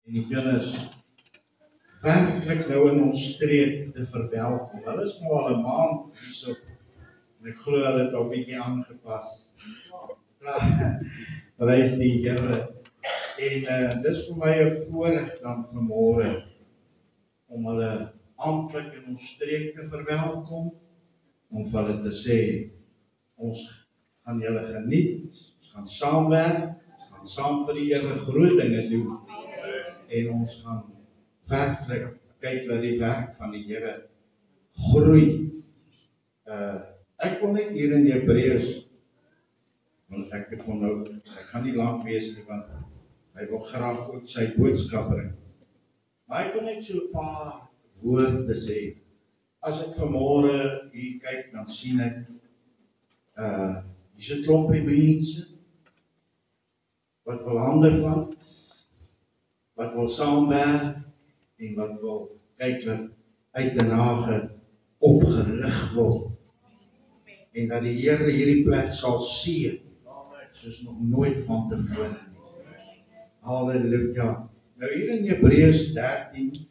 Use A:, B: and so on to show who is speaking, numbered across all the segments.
A: en die kinders werklik nou in ons streek te verwelkom. Hulle is nou al 'n maand hierso, en ek glo hulle het al 'n bietjie aangepas. Prys die Here. En dis vir my 'n voorreg dan vanmôre om hulle amptelik in ons streek te verwelkom, om vir hulle te sê, ons gaan julle geniet, ons gaan saamwerk, ons gaan saam vir die Here groot dinge doen, en ons gaan werklik kyk dat die werk van die Here groei. Ek wil net hier in Hebreërs, want ek het van nou, ek gaan nie lank wees nie, want hy wil graag ook sy boodskap bring. Maar ek wil net so 'n paar woorde sê. As ek vanmôre hier kyk, dan sien ek, hier's 'n klompie mense, wat wil hande vat, wat wil saamwerk, en wat wil kyk dat uit Den Haag opgelig word. En dat die Here hierdie plek sal seën, soos nog nooit van tevore nie. Halleluja. Nou hier in Hebreërs 13,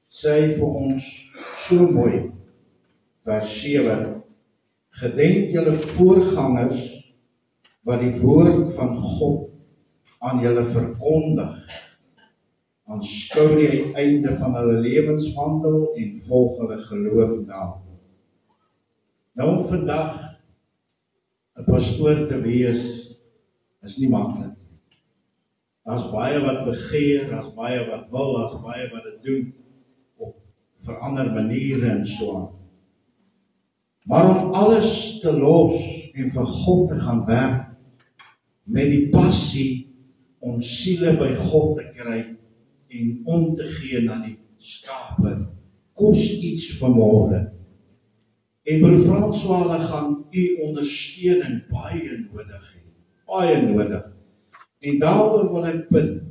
A: sê hy vir ons so mooi, vers 7, gedenk julle voorgangers, wat die woord van God aan julle verkondig, aanskou die uiteinde van hulle lewenswandel en volg hulle geloof na. Nou om vandag 'n pastoor te wees, is nie maklik. Daar's baie wat begeer, daar's baie wat wil, daar's baie wat dit doen op verander maniere en so aan. Maar om alles te los en vir God te gaan werk, met die passie om siele by God te kry en om te gee na die skape, kos iets vanmôre. En broer François, hulle gaan u ondersteuning baie nodig hê. Baie nodig. En daaroor wil ek bid.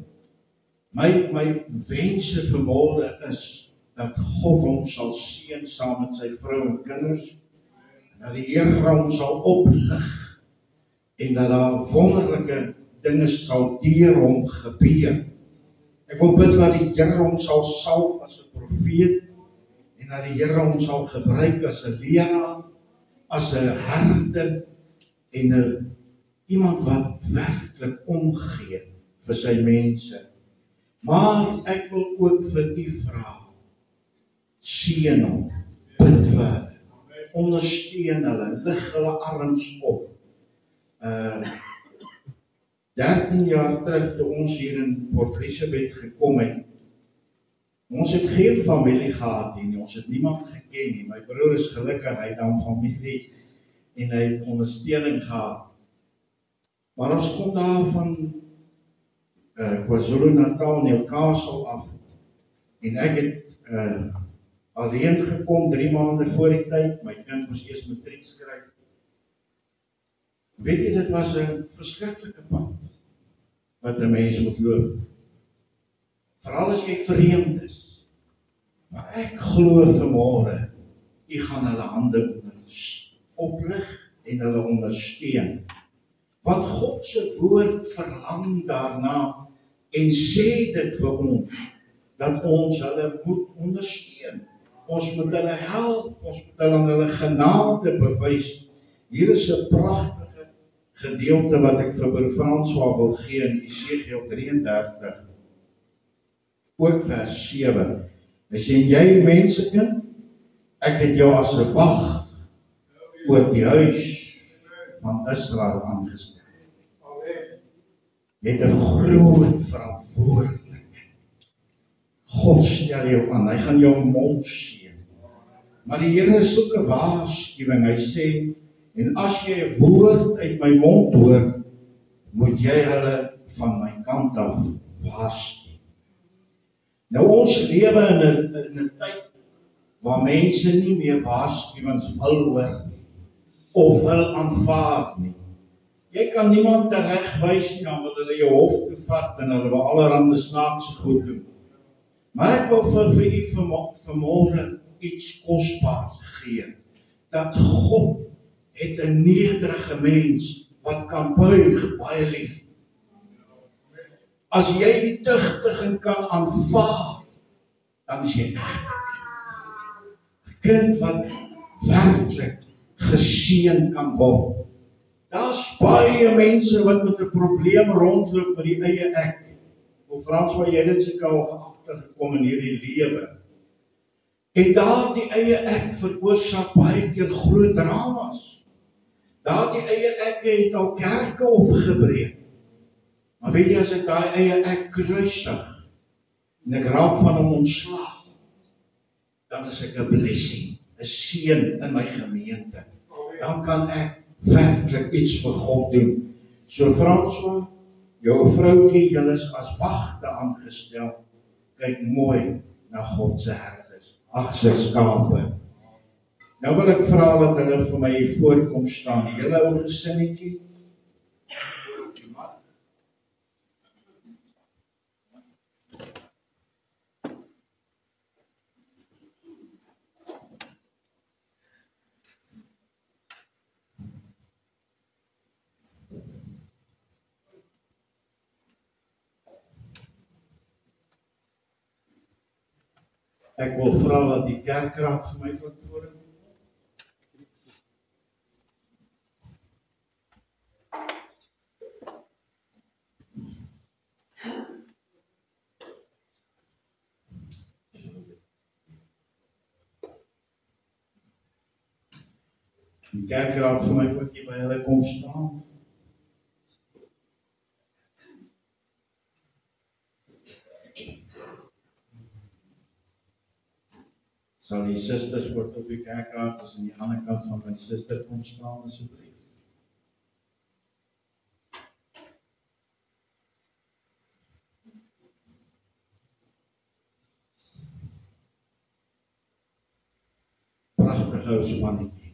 A: My wense vanmôre is dat God hom sal seën saam met sy vrou en kinders, en dat die Here hom sal oplig, en dat daar wonderlike dinge sal deur hom gebeur. Ek wil bid dat die Here hom sal salf as 'n profeet, en dat die Here hom sal gebruik as 'n leraar, as 'n herder, en iemand wat werklik omgee vir sy mense. Maar ek wil ook vir u vra, seën hom, bid vir hulle, ondersteun hulle, lig hulle arms op. 13 jaar terug, toe ons hier in Port Elizabeth gekom het, ons het geen familie gehad nie, ons het niemand geken nie. My broer is gelukkig, hy het dan familie, en hy het ondersteuning gehad. Maar ons kom daar van KwaZulu-Natal, Newcastle af, en ek het alleen gekom 3 maande voor die tyd, my kind moes eers matriek skryf. Weet jy, dit was 'n verskriklike pad, wat 'n mens moet loop. Veral as jy vreemd is. Maar ek glo vanmôre, u gaan hulle hande oplig en hulle ondersteun. Want God se woord verlang daarna en sê dit vir ons, dat ons hulle moet ondersteun. Ons moet hulle help, ons moet hulle genade bewys. Hier is 'n pragtige gedeelte wat ek vir broer François wil gee in Esegiel 33, ook vers 7. Hy sê, jy mensekind, ek het jou as 'n wag oor die huis van Israel aangestel. Jy het 'n groot verantwoordelikheid. God stel jou aan, hy gaan jou mond seën. Maar die Here soek 'n waarskuwing, hy sê, en as jy 'n woord uit my mond hoor, moet jy hulle van my kant af waarsku. Nou ons lewe in 'n tyd waar mense nie meer waarskuwings wil hoor nie, of wil aanvaar nie. Jy kan niemand teregwys nie, dan wil hulle jou hof toe vat en hulle wil allerhande snaakse goed doen. Maar ek wil vir u vanmôre iets kosbaars gee, dat God het 'n nederige mens wat kan buig, baie lief. As jy die tugtiging kan aanvaar, dan is jy echt 'n kind wat werklik geseën kan word. Daar's baie mense wat met 'n probleem rondloop met die eie ek. Of François, jy het seker al agtergekom in hierdie lewe. En daardie eie ek veroorsaak baie keer groot dramas. Daardie eie ek het al kerke opgebreek. Maar weet jy, as ek daai eie ek kruisig en ek raak van hom ontslaag, dan is ek 'n blessing, 'n seën in my gemeente. Dan kan ek werklik iets vir God doen. So François, jou vroutjie, julle is as wagte aangestel. Kyk mooi na God se herders, sy skape. Nou wil ek vra dat hulle vir my hier voorkom staan. Die hele ou gesinnetjie. Ek wil vra dat die kerkraad vir my ook voorkom. Die kerkraad vir my ook hier by hulle kom staan. Sal die susters ook op die kerkraad as aan die ander kant van my suster kom staan asseblief. Pragtige ou spannetjie.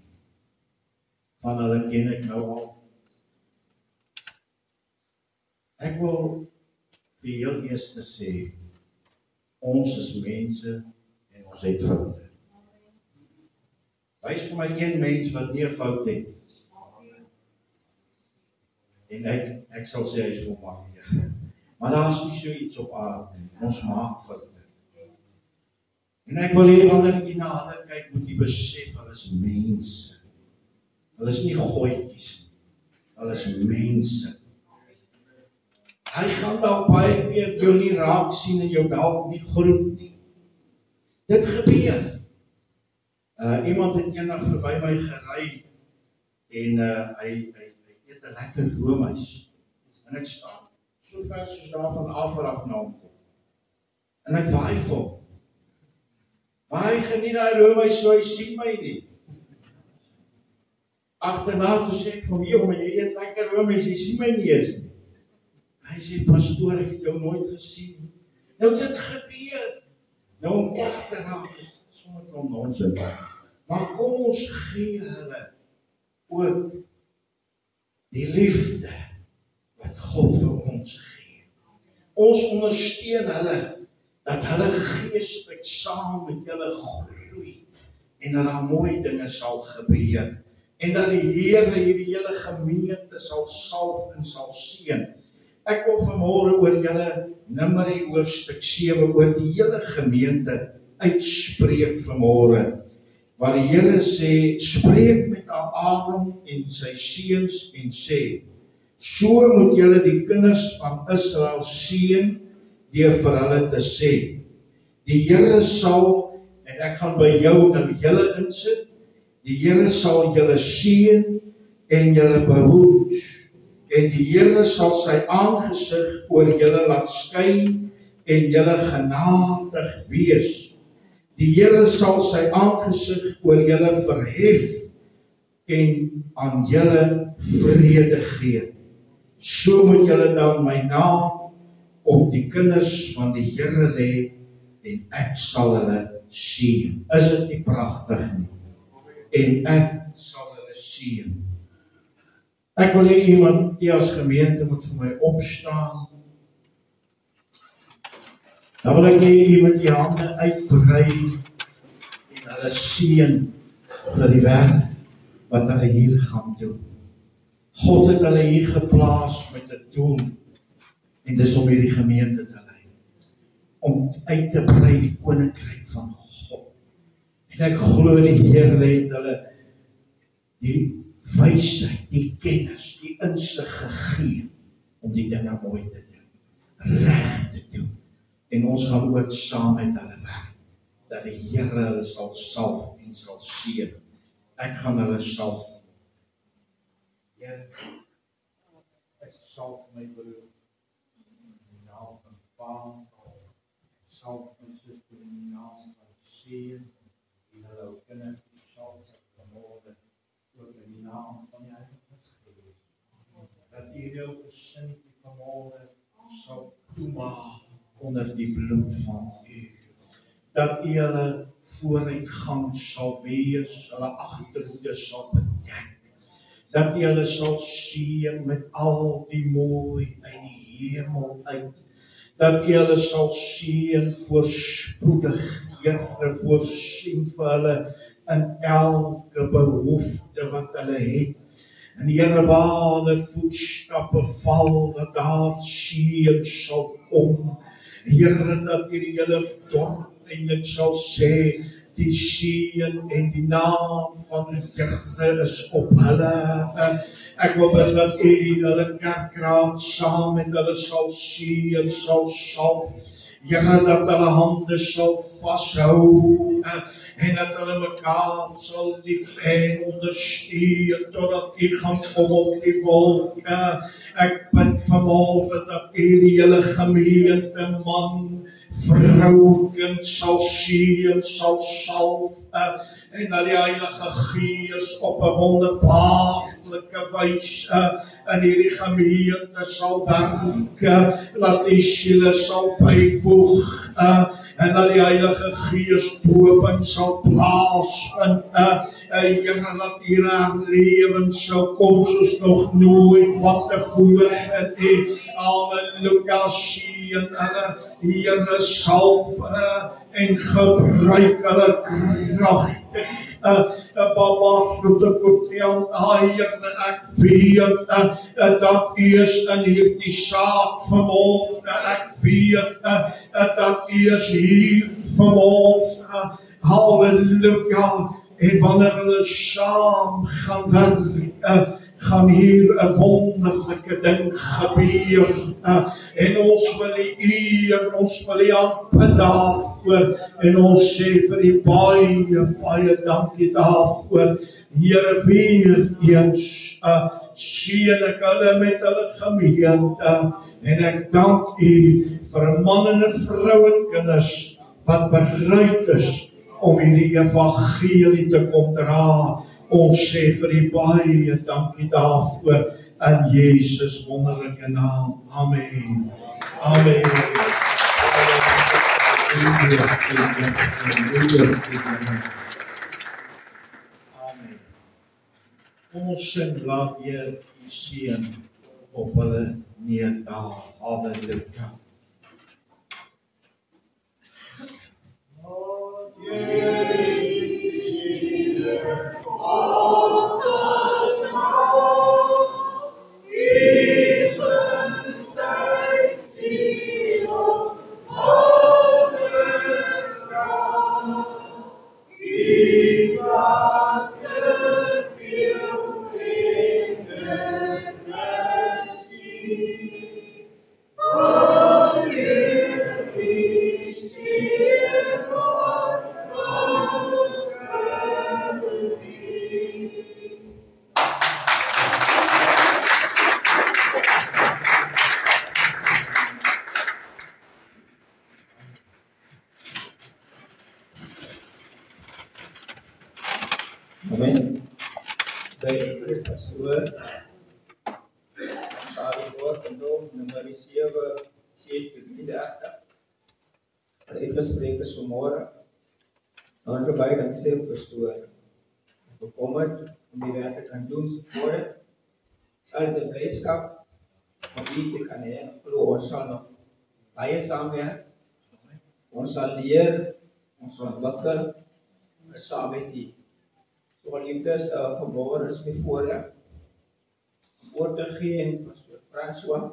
A: Van hulle ken ek nou al. Ek wil vir heel eers sê, ons is mense en ons het foute. Wys vir my een mens wat nie 'n fout het. En ek sal sê hy is volmaak. Maar daar is nie so iets op aarde nie. Ons maak foute. En ek wil hier ander na hulle kyk, moet jy besef, hulle is mense. Hulle is nie gooitjies nie. Hulle is mense. Hy gaan dalk baie keer jou nie raak sien en jou dalk nie groet nie. Dit gebeur. Iemand het eendag verby my gery en hy eet 'n lekker roomys. En ek staan so ver soos daar van af na hom toe. En ek waai vir hom. Maar hy geniet daai roomys so, hy sien my nie. Agterna toe sê ek vir hom, maar jy eet lekker roomys, jy sien my nie eens nie. Hy sê, pastoor, ek het jou nooit gesien. Nou dit gebeur. Nou om agterna is sommer kom nonsens. Maar kom ons gee hulle ook die liefde wat God vir ons gee. Ons ondersteun hulle dat hulle geestelik saam met julle groei en dat daar mooi dinge sal gebeur en dat die Here hierdie hele gemeente sal salf en sal seën. Ek wil vanmôre oor julle Numeri hoofstuk 7 oor die hele gemeente uitspreek vanmôre. Waar die Here sê, spreek met Aaron en sy seuns en sê, so moet julle die kinders van Israel seën deur vir hulle te sê. Die Here sal, en ek gaan by jou nou julle insit, die Here sal julle seën en julle behoed. En die Here sal sy aangesig oor julle laat skyn en julle genadig wees. Die Here sal sy aangesig oor julle verhef en aan julle vrede gee. So moet julle dan my naam op die kinders van die Here lê en ek sal hulle seën. Is dit nie pragtig nie? En ek sal hulle seën. Ek wil hê iemand die as gemeente moet vir my opstaan. Dan wil ek hê jy moet die hande uitbrei en hulle seën vir die werk wat hulle hier gaan doen. God het hulle hier geplaas met 'n doel. En dis om hierdie gemeente te lei. Om uit te brei die koninkryk van God. En ek glo die Here het hulle die wysheid, die kennis, die insig gegee om die dinge mooi te doen, reg te doen. En ons gaan ook saam met hulle werk, dat die Here hulle sal salf en sal seën. Ek gaan hulle salf. Here, ek salf my broer in die naam van Pa, salf my suster in die naam van Seën, en hulle ou kinders salf vanmôre ook in die naam van die Heilige Gees. Dat U jou gesinnetjie vanmôre sal toemaak onder die bloed van U. Dat U hulle vooruitgang sal wees, hulle agterhoede sal bedek. Dat U hulle sal seën met al die mooi uit die hemel uit. Dat U hulle sal seën voorspoedig, Here, voorsien vir hulle in elke behoefte wat hulle het. En Here, waar hulle voetstappe val, dat daar seën sal kom. Here, dat hierdie hele dorp eintlik sal sê, die seën en die naam van die Here is op hulle. Ek wil bid dat U hulle kerkraad saam met hulle sal seën, sal salf. Here, dat hulle hande sal vashou en dat hulle mekaar sal lief en ondersteun totdat U gaan kom op die wolke. Ek bid vanmôre dat U die hele gemeente, man, vrou, kind sal seën, sal salf en dat die Heilige Gees op 'n wonderbaarlike wyse in hierdie gemeente sal werk, dat die siele sal byvoeg en dat die Heilige Gees doping sal plaasvind. Here, dat hierdie lewens sal kom soos nog nooit van tevore. Halleluja, seën hulle, Here, salf en gebruik hulle kragtig. Baba, Here, ek weet dat U is in hierdie saak vanmôre. Ek weet dat U is hier vanmôre. Halleluja. En wanneer hulle saam gaan werk, gaan hier 'n wonderlike ding gebeur. En ons wil U eer, ons wil U aanbid daarvoor. En ons sê vir U baie dankie daarvoor. Here, weer eens seën ek hulle met hulle gemeente. En ek dank U vir man en vrou en kinders wat bereid is om hierdie evangelie te kom dra. Ons sê vir U baie dankie daarvoor in Jesus wonderlike naam. Amen. Amen. Amen. Ons sing laat Heer U seën op hulle neerdaal. Halleluja.
B: Amen. Baie pastoor. Daardie woord en dom nommer 7 sê die dagte. Dit gesprek is vanmôre. Ons baie dankie sê pastoor. Gekom het om die werk te kan doen môre. Sal die blydskap om dit te kan hê. Ons sal nog baie saamwerk. Ons sal leer, ons sal ontwikkel saam met U. So liefdes vanmôre is my voorreg om oor te gee en pastoor François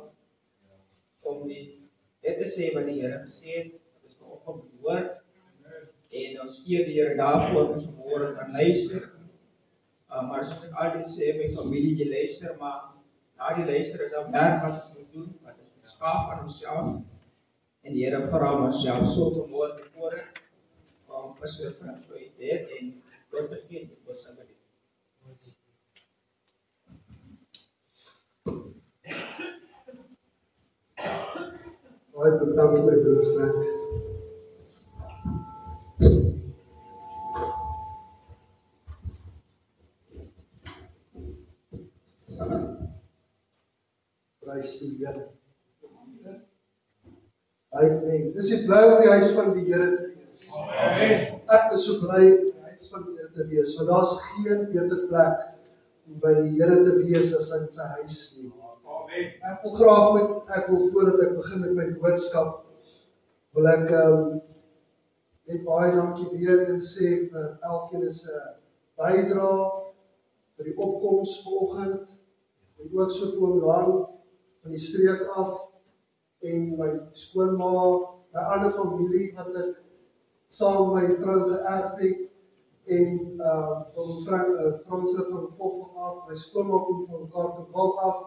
B: om dit te sê wat die Here gesê het, dit is vanoggend die woord, en ons eer die Here daarvoor, ons môre kan luister, maar soos ek altyd sê, my familie, jy luister, maar na die luister is daar werk wat ons moet doen, wat ons moet skaap aan onsself, en die Here vra onsself so vanmôre tevore, om persoon van so idee, en God begin, dit was samen dit.
C: Baie bedank my broer Frank. Prys die Here. Dis ek bly om die huis van die Here te wees. Amen. Ek is so bly om die huis van die Here te wees, want daar's geen beter plek om by die Here te wees as in sy huis nie. Ek wil voordat ek begin met my boodskap, wil ek net baie dankie weer en sê vir elkeen is 'n bydra vir die opkoms vanoggend, en ook so vir oom Johan van die streek af, en my skoonma, my ander familie wat ek saam met my vrou geërf het, en van Franse van Koffel af, my skoonma kom van Kaartenwal af,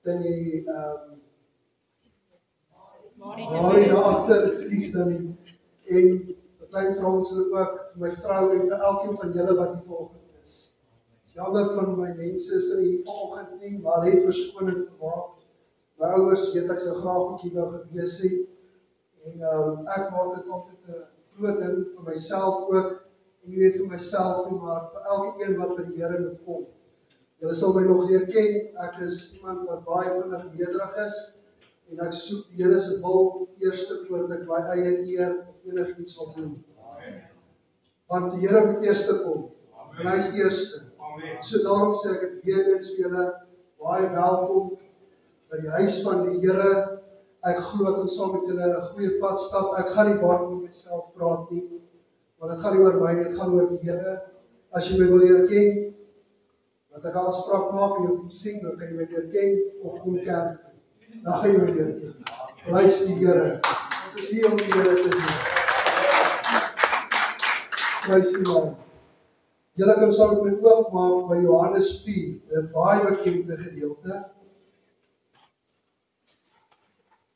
C: dan die Marie daarachter, ekskuus dan die, en die klein Franse ook, vir my vrou en vir elkeen van julle wat hier vanoggend is. Jammer van my mense is er hier vanoggend nie, maar het verskoning gemaak. My ouers weet ek sou graag ook hier wou gewees het, en ek maak dit altyd 'n groot ding vir myself ook, en nie net vir myself nie, maar vir elke een wat by die Here moet kom. Julle sal my nog leer ken, ek is iemand wat baie vinnig nederig is, en ek soek die Here se wil eerste voordat ek my eie eer of enigiets wil doen. Want die Here moet eerste kom, en hy is eerste. So daarom sê ek het weer eens vir julle, baie welkom by die huis van die Here. Ek glo ek gaan saam met julle 'n goeie pad stap. Ek gaan nie baie met myself praat nie, want dit gaan nie oor my, dit gaan oor die Here. As jy my wil leer ken, dat ek 'n afspraak maak en jou kom sien, dan kan jy my leer ken, of kom kerk toe. Dan gaan jy my leer ken. Prys die Here. Dit is hier om die Here te doen. Prys die Here. Julle kan saam met my oopmaak by Johannes 4, 'n baie bekende gedeelte.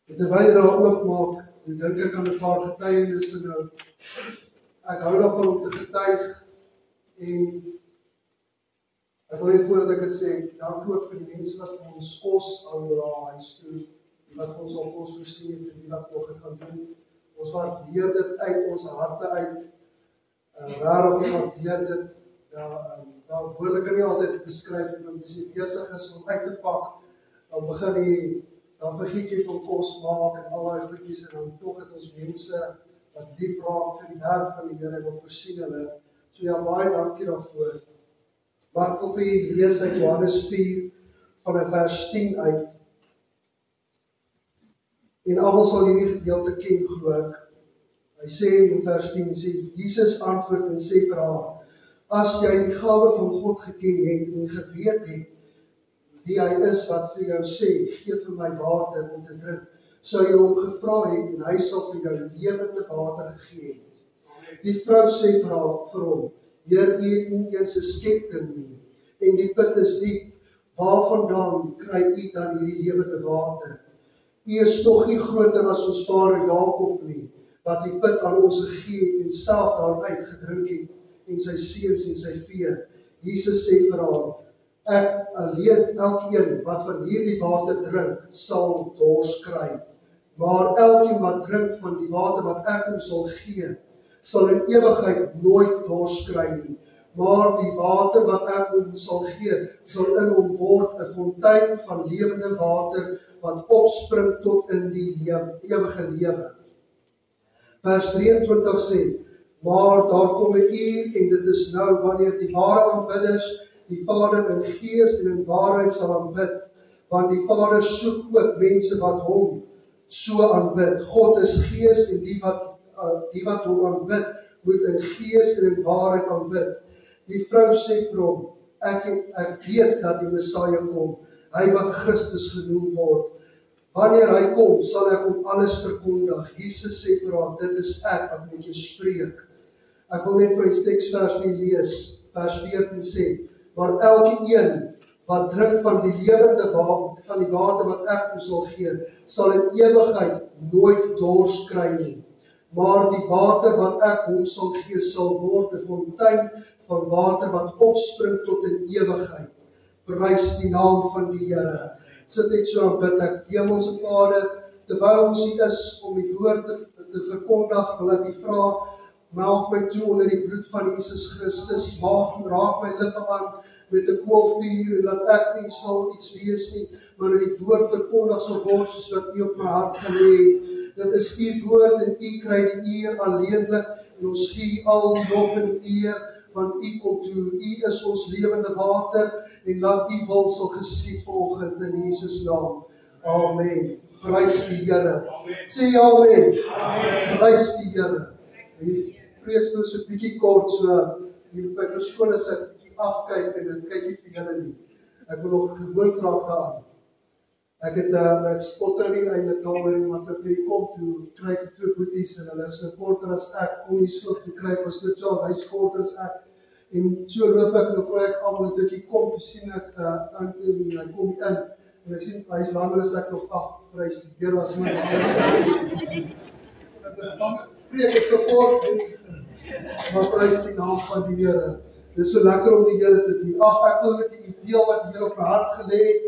C: En terwyl jy daar oopmaak, en dink ek aan 'n paar getuienisse nou. Ek hou daarvan om te getuig, en ek wil net voordat ek dit sê, dank ook vir die mense wat vir ons kos aanraai huis toe, die wat vir ons al kos voorsien het, en die wat nog het gaan doen. Ons waardeer dit uit ons harte uit, regtig ons waardeer dit. Daar woorde kan nie altyd beskryf, want as jy besig is om uit te pak, dan vergiet jy van kos maak en al die goedjies, en dan tog het ons mense wat lief raak vir die werk van die Here en wil voorsien hulle. So ja, baie dankie daarvoor. Maar ek wil vir julle lees uit Johannes 4 van vers 10 uit. En almal sal hierdie gedeelte ken, glo ek. Hy sê in vers 10, hy sê, Jesus antwoord en sê vir haar, as jy die gawe van God geken het en geweet het wie hy is wat vir jou sê, gee vir my water om te drink, sou jy hom gevra het en hy sal vir jou lewende water gegee het. Die vrou sê vir hom, Heer, u het nie eens 'n skepting nie, en die put is diep, waarvandaan kry u dan hierdie lewende water? U is tog nie groter as ons vader Jakob nie, wat die put aan ons gegee het en self daaruit gedrink het, en sy seuns en sy vee. Jesus sê vir haar, ek alleen, elkeen wat van hierdie water drink, sal dors kry. Maar elkeen wat drink van die water wat ek hom sal gee, sal in ewigheid nooit dors kry nie. Maar die water wat ek hom sal gee, sal in hom word 'n fontein van lewende water, wat opspring tot in die ewige lewe. Vers 23 sê, maar daar kom 'n uur, en dit is nou, wanneer die ware aanbidders die Vader in gees en in waarheid sal aanbid, want die Vader soek ook mense wat hom so aanbid. God is gees, en die wat hom aanbid, moet in gees en in waarheid aanbid. Die vrou sê vir hom, ek weet dat die Messiah kom, hy wat Christus genoem word. Wanneer hy kom, sal ek hom alles verkondig. Jesus sê vir haar, dit is ek wat met jou spreek. Ek wil net my teksvers vir lees, vers 14 sê, maar elke een wat drink van die lewende water, van die water wat ek hom sal gee, sal in ewigheid nooit dors kry nie. Maar die water wat ek hom sal gee, sal word 'n fontein van water wat opspring tot in ewigheid. Prys die naam van die Here. Sit net so aan bid ek, Hemelse Vader, terwyl ons hier is om die woord te verkondig, wil ek u vra, melk my toe onder die bloed van Jesus Christus, raak my lippe aan met 'n koolvuur, en dat ek nie sal iets wees nie, maar dat die woord verkondig sal word, soos wat u op my hart gelê het. Dit is u woord, en u kry die eer alleenlik, en ons gee al die lof en eer, want u kom toe, u is ons lewende water, en laat u wil sal geskied vanoggend in Jesus naam. Amen. Prys die Here. Sê amen. Prys die Here. Die preek nou so 'n bietjie kort, so hier by verskoon as ek bietjie afkyk en ek kyk nie vir julle nie. Ek wil nog gewoond raak daaraan. Ek spot nou nie eintlik daaroor, want ek hier kom toe, kry ek 2 boeties en hulle is nou korter as ek, kom hier so toe kry ek, was dit Charles, hy's korter as ek. En so loop ek, nou kry ek almal, en toe ek hier kom, toe sien ek, Anthony, hy kom in, en ek sien, hy is langer as ek nog, prys die Here as my langer as ek. Preek het gekort, maar prys die naam van die Here. Dit is so lekker om die Here te dien. Ek wil met die idee wat die Here op my hart gelê het,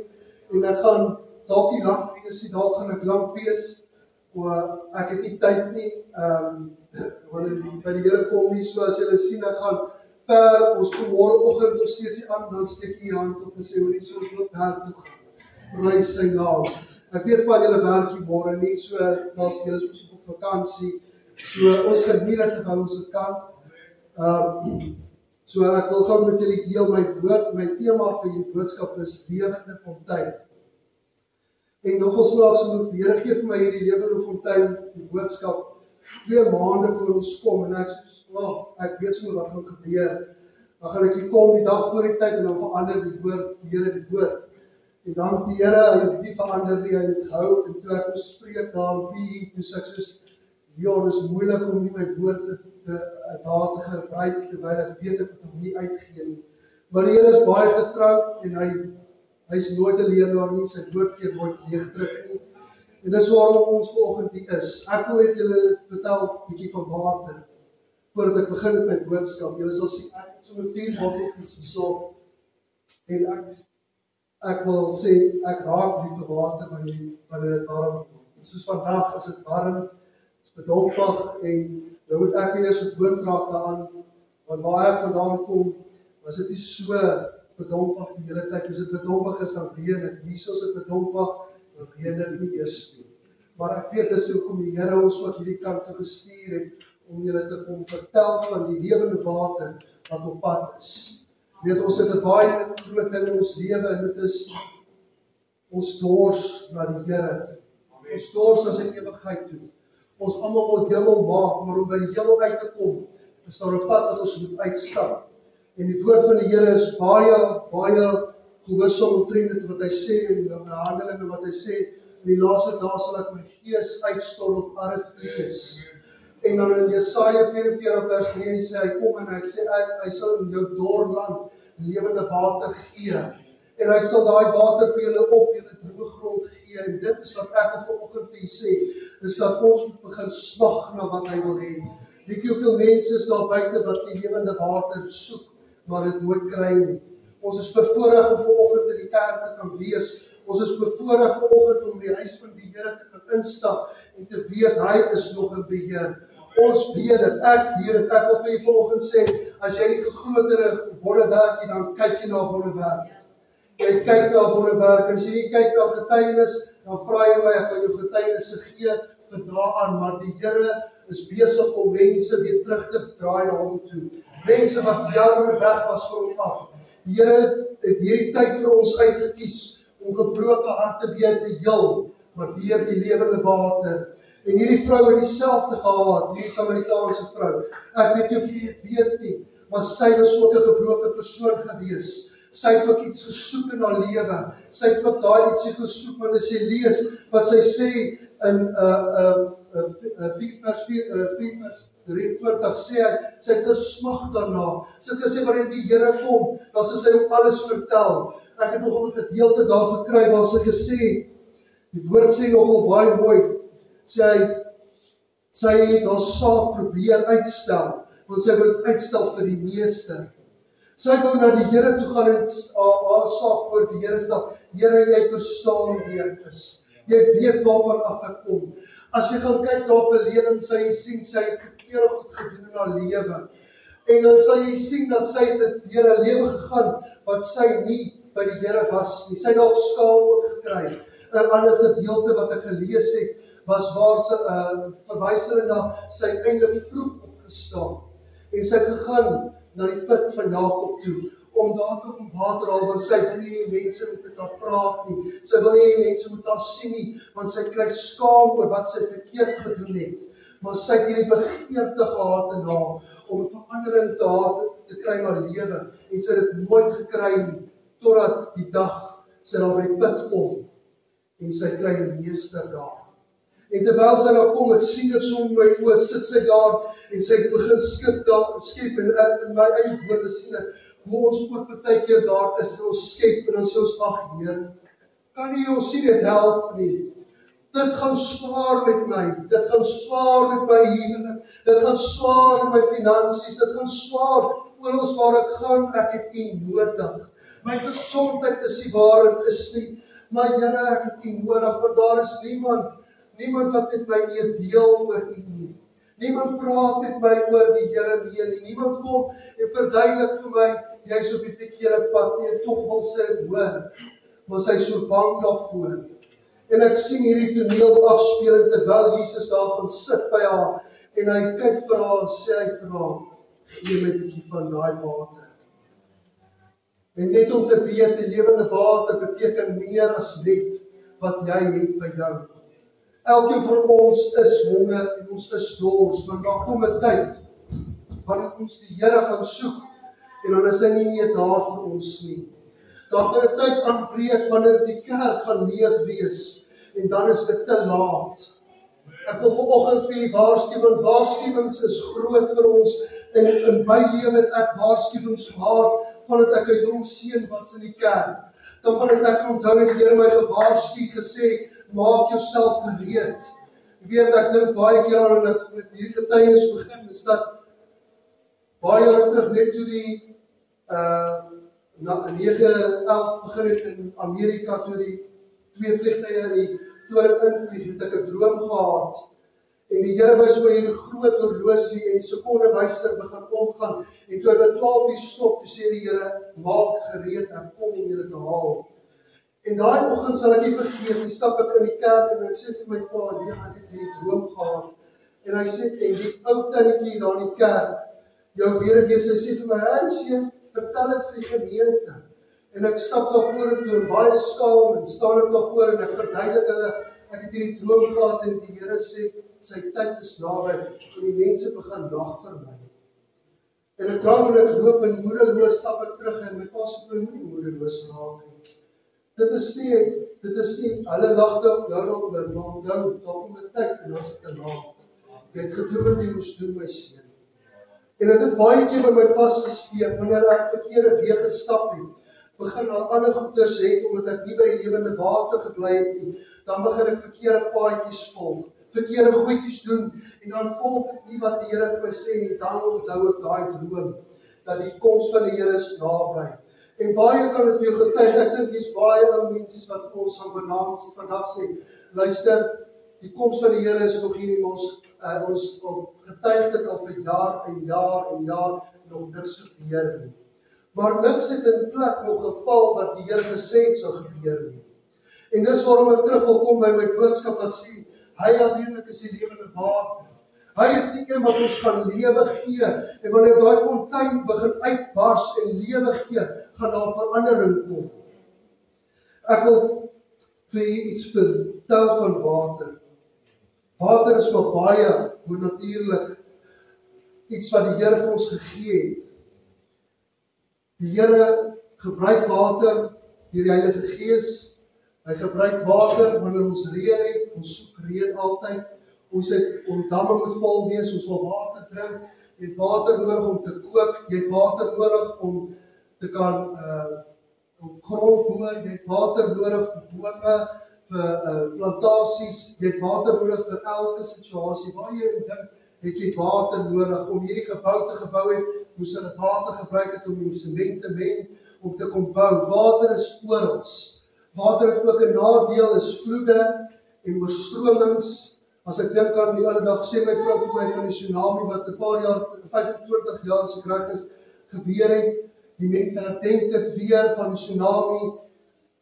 C: en ek gaan dalk nie lank wees nie, dalk gaan ek lank wees, maar ek het nie tyd nie, wanneer by die Here kom nie, so as julle sien, ek gaan ver, ons kom môreoggend nog steeds nie aan, dan steek jy hand op en sê, hoe nie, so ons moet daar toe gaan, prys sy naam. Ek weet van julle werk hier môre nie, so, as julle is op vakansie, so ons geniet dit terwyl ons dit kan. So ek wil gou met julle deel my woord, my tema vir hierdie boodskap is lewende fontein. En nogal snaaks genoeg, die Here gee vir my hierdie lewende fontein, die boodskap, 2 maande voor ons kom, en ek weet sommer wat gaan gebeur. Dan gaan ek hier kom die dag voor die tyd, en dan verander die Here die woord. En dan die Here, hy het nie verander nie, hy het gehou, en toe ek ons spreek daar in PE, toe sê ek soos, dit is moeilik om nie my woord daar te gebruik, terwyl ek weet ek het hom nie uitgee nie. Maar die Here is baie getrou, en hy is nooit 'n leerlaar nie, sy woord keer nooit leeg terug nie. En dis waarom ons vanoggend hier is. Ek wil net julle vertel 'n bietjie van water, voordat ek begin met my boodskap. Julle sal sien, ek het sommer 4 botteltjies hierso, en ek wil sê, ek raak lief vir water wanneer dit warm word. Soos vandag is dit warm, bedompig, en nou moet ek weer so gewoond raak daaraan, want waar ek vandaan kom, was dit nie so bedompig die hele tyd. As dit bedompig is, dan reën dit. Hierso is dit bedompig, dan reën dit nie eers nie. Maar ek weet, dis hoekom die Here ons ook hierdie kant toe gestuur het, om julle te kom vertel van die lewende water wat op pad is. Weet, ons het 'n baie groot ding in ons lewe, en dit is ons dors na die Here. Ons dors na sy ewigheid toe. Ons almal wil die hemel maak, maar om by die hemel uit te kom, is daar 'n pad wat ons moet uitstap. En die woord van die Here is baie gehoorsaam omtrent dit wat hy sê, en die handelinge wat hy sê, in die laaste dae sal ek my gees uitstort op alle vlees. En dan in Jesaja 44 vers 3, hy sê, hy kom en hy sê, hy sal in jou dor land lewende water gee. En hy sal daai water vir julle op julle droë grond gee. En dit is wat ek vanoggend vir julle sê, is dat ons moet begin smag na wat hy wil hê. Weet jy hoeveel mense is daar buite wat die lewende water soek, maar dit nooit kry nie. Ons is bevoorreg om vanoggend in die kerk te kan wees. Ons is bevoorreg vanoggend om die huis van die Here te kan instap en te weet hy is nog in beheer. Ons weet dit, ek weet dit. Ek wil vir julle vanoggend sê, as jy nie geglo het in 'n wonderwerk nie, dan kyk jy na 'n wonderwerk. Jy kyk na 'n wonderwerk, en as jy kyk na getuienis, dan vra jy my, ek kan jou getuienisse gee vir daaraan, maar die Here is besig om mense weer terug te draai na hom toe. Mense wat jare weg was van hom af. Die Here het hierdie tyd vir ons uitgekies om gebroke harte weer te heel, maar deur die lewende water. En hierdie vrou het dieselfde gehad, hierdie Samaritaanse vrou. Ek weet nie of jy dit weet nie, maar sy was ook 'n gebroke persoon gewees. Sy het ook iets gesoek in haar lewe. Sy het ook daai ietsie gesoek, want as jy lees wat sy sê in 4 vers 23 sê hy, sy het gesmag daarna. Sy het gesê wanneer die Here kom, dan sal sy hom alles vertel. Ek het nogal 'n gedeelte daar gekry waar sy gesê, die woord sê nogal baie mooi, sê hy, sy het haar saak probeer uitstel, want sy wil dit uitstel vir die meester. Sy wou na die Here toe gaan en haar saak voor die Here stel. Here, jy verstaan wie ek is. Jy weet waarvan af ek kom. As jy gaan kyk daar verlede, sy sien, sy het verkeerde goed gedoen in haar lewe. En dan sal jy sien dat sy het deur 'n lewe gegaan, wat sy nie by die Here was nie. Sy het dalk skaam ook gekry. 'n ander gedeelte wat ek gelees het, was waar sy verwys hulle na sy eintlik vroeg opgestaan. En sy het gegaan na die put van Jakob toe, om daar te kom water haal, want sy wil nie mense met haar praat nie. Sy wil nie mense met haar sien nie, want sy kry skaam oor wat sy verkeerd gedoen het. Maar sy het hierdie begeerte gehad in haar, om 'n verandering te kry in haar lewe, en sy het dit nooit gekry nie, totdat die dag sy daar by die put kom, en sy kry die meester daar. En terwyl sy daar kom, ek sien dit so in my oë, sit sy daar, en sy het begin skep, en in my eie woorde sien ek, hoe ons ook baie keer daar is, en ons skep, en dan sê ons, ag Heer, kan nie ons sien dit help nie. Dit gaan swaar met my, dit gaan swaar met my huwelik, dit gaan swaar met my finansies, dit gaan swaar, oral waar ek gaan, ek het U nodig. My gesondheid is nie waar het is nie, maar Here, ek het U nodig, want daar is niemand wat met my deel oor U nie. Niemand praat met my oor die Here meer nie. Niemand kom en verduidelik vir my, jy is op die verkeerde pad nie, en tog wil sy dit hoor. Maar sy is so bang daarvoor. En ek sien hierdie toneel afspeel, terwyl Jesus daar gaan sit by haar, en hy kyk vir haar, sê hy vir haar, gee my 'n bietjie van daai water. En net om te weet, die lewende water beteken meer as net wat jy het by jou. Elkeen van ons is honger en ons is dors, want daar kom 'n tyd wanneer ons die Here gaan soek, en dan is hy nie meer daar vir ons nie. Daar gaan 'n tyd aanbreek wanneer die kerk gaan leeg wees, en dan is dit te laat. Ek wil vanoggend vir u waarsku, want waarskuwings is groot vir ons, en in my lewe het ek waarskuwings gehad, vandat ek 'n jong seun was in die kerk. Dan vandat ek onthou en die Here my gewaarsku gesê, maak jouself gereed. Jy weet, ek dink baie keer aan met hierdie getuienis begin, is dat baie jare terug, net toe die 9/11 begin het in Amerika, toe die 2 vliegtuie in die toring invlieg, het ek 'n droom gehad. En die Here wys my hierdie groot horlosie, en die sekondewyser begin omgaan, en toe hy by 12 uur stop, toe sê die Here, maak gereed, ek kom om julle te haal. En daai oggend sal ek nie vergeet, en stap ek in die kerk, en ek sê vir my pa, ja, ek het hierdie droom gehad. En hy sê, en die ou tannetjie daar in die kerk, jou weduwee, sy sê vir my, hey seun, vertel dit vir die gemeente. En ek stap daar vorentoe, en baie skaam, en staan ek daar voor, en ek verduidelik hulle, ek het hierdie droom gehad, en die Here sê, sy tyd is naby, en die mense begin lag vir my. En ek draai en ek loop, en moedeloos stap ek terug, en my pa sê vir my, moenie moedeloos raak nie. Dit is nie, hulle lag jou daaroor, maar onthou, daar kom 'n tyd, en dan is dit te laat. Jy het gedoen wat jy moes doen, my seun. En dit het baie keer by my vasgesteek, wanneer ek verkeerde weë gestap het, begin al ander goeders het, omdat ek nie by die lewende water gebly het nie, dan begin ek verkeerde paadjies volg, verkeerde goedjies doen, en dan volg ek nie wat die Here vir my sê nie, dan onthou ek daai droom, dat die koms van die Here is naby. En baie kan dit vir jou getuig, ek dink hier's baie ou mense wat vir ons vandag sê, luister, die koms van die Here is nog hier, ons getuig dit al vir jaar en jaar en jaar, nog niks gebeur nie. Maar niks het in plek nog geval wat die Here gesê het sal gebeur nie. En dis waarom ek terug wil kom by my boodskap wat sê, hy alleenlik is die lewende water. Hy is die een wat ons gaan lewe gee, en wanneer daai fontein begin uitbars en lewe gee, gaan daar verandering kom. Ek wil vir u iets vertel van water. Water is maar baie natuurlik iets wat die Here vir ons gegee het. Die Here gebruik water deur die Heilige Gees. Hy gebruik water wanneer ons reën het, ons soek reën altyd. Ons damme moet vol wees, ons wil water drink. Jy het water nodig om te kook, jy het water nodig om te kan op grond boer, jy het water nodig vir bome, vir plantasies, jy het water nodig vir elke situasie. Waar jy in dink, het jy water nodig. Om hierdie gebou te gebou het, moes hulle water gebruik het om die sement te meng, om te kom bou. Water is oral. Water het ook 'n nadeel, is vloede en oorstromings. As ek dink aan die ander dag, sê my vrou vir my van die tsunami wat 'n paar jaar, 25 jaar as ek reg is, gebeur het. Die mense herdenk dit weer van die tsunami.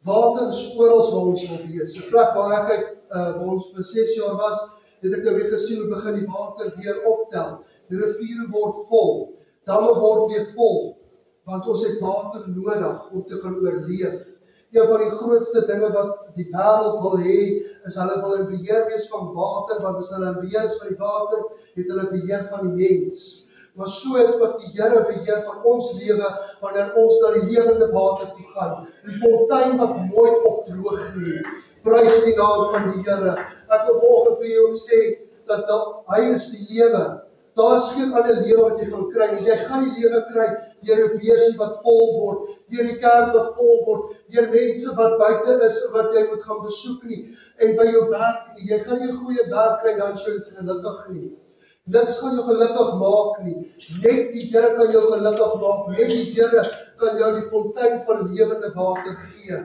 C: Water is oral waar ons wil wees. 'n Plek waar waar ons vir 6 jaar was, het ek nou weer gesien hoe begin die water weer optel. Die riviere word vol, damme word weer vol, want ons het water nodig om te kan oorleef. Een van die grootste dinge wat die wêreld wil hê, is hulle wil in beheer wees van water, want as hulle in beheer is van die water, het hulle beheer van die mens. Maar so het ook die Here beheer van ons lewe, wanneer ons na die lewende water toe gaan. Die fontein wat nooit opdroog nie. Prys die naam van die Here. Ek wil vanoggend vir jou ook sê, dat hy is die lewe. Daar is geen ander lewe wat jy gaan kry nie. Jy gaan die lewe kry deur jou beursie wat vol word, deur die kerk wat vol word, deur mense wat buite is, wat jy moet gaan besoek nie, en by jou werk nie. Jy gaan nie 'n goeie werk kry, dan sou jy gelukkig nie. Niks gaan jou gelukkig maak nie. Net die Here kan jou gelukkig maak. Net die Here kan jou die fontein van lewende water gee.